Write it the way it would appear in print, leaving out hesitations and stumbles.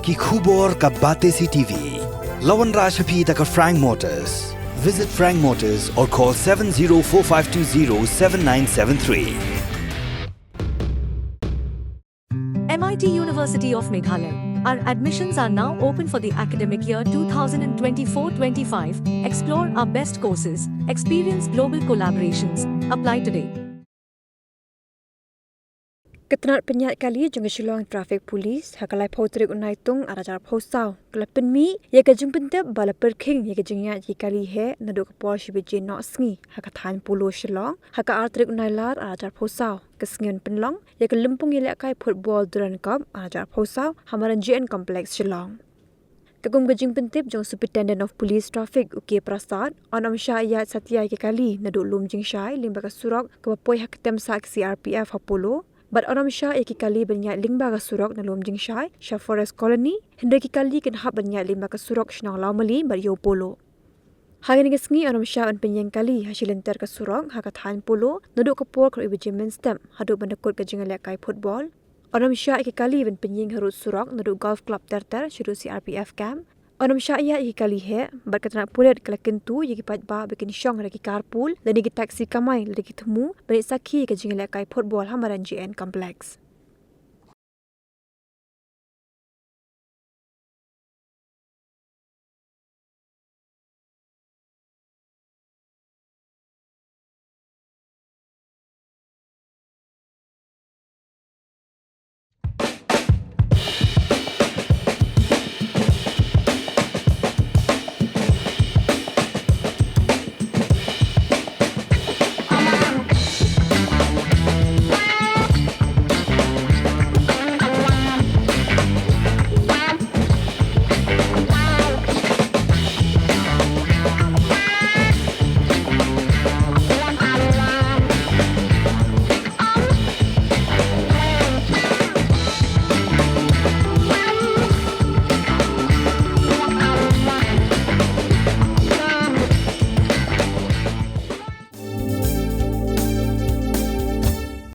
ki khubor ka bate si TV. Lawan Rashaphi taka Frank Motors. Visit Frank Motors or call 7045207973. MIT University of Meghalaya. Our admissions are now open for the academic year 2024-25. Explore our best courses. Experience global collaborations. Apply today. Ketenar penyat kali jengga Shillong traffic police hakalai potrik unaitung arajar posau kelapen mi ya kajeng pentep bala Pyrkhing ya kajengnya kali he Naduh kapol Baje no Sngi hakathan Polo Shillong haka artrik Nailar arajar posau kesngian penlong ya kelempung ya kai football duran cup arajar posau hamaran JN complex Shillong. Kagum kajeng pentep jong Superintendent of Police Traffic Uke Prasad onam Ïaid Satya kali Naduh lum jing syai limba kasurok kapapoi haketem sak CRPF Polo. Bat orang Syah kali banyak lingba kasurok na lom jing Syah Forest Colony, hendaki kali kan hab banyak lingba kasurok senang lamali bar yo Polo. Hari ni Sngi orang Syah an penyang kali hasil enter kasurok hakathan Polo, Naduh kapor kalau ibu jemen stem, haduk bandakut ke jengal kai football. Orang Syah kali ban penyang harut surok Naduh golf club terter syuruh CRPF camp. Orang Syah kali he, bat katana pulet kelaken tu yaki patba bikin syong lagi carpool dan yaki taksi kamai lagi temu, balik saki ke jengal kai football hamaran JN complex.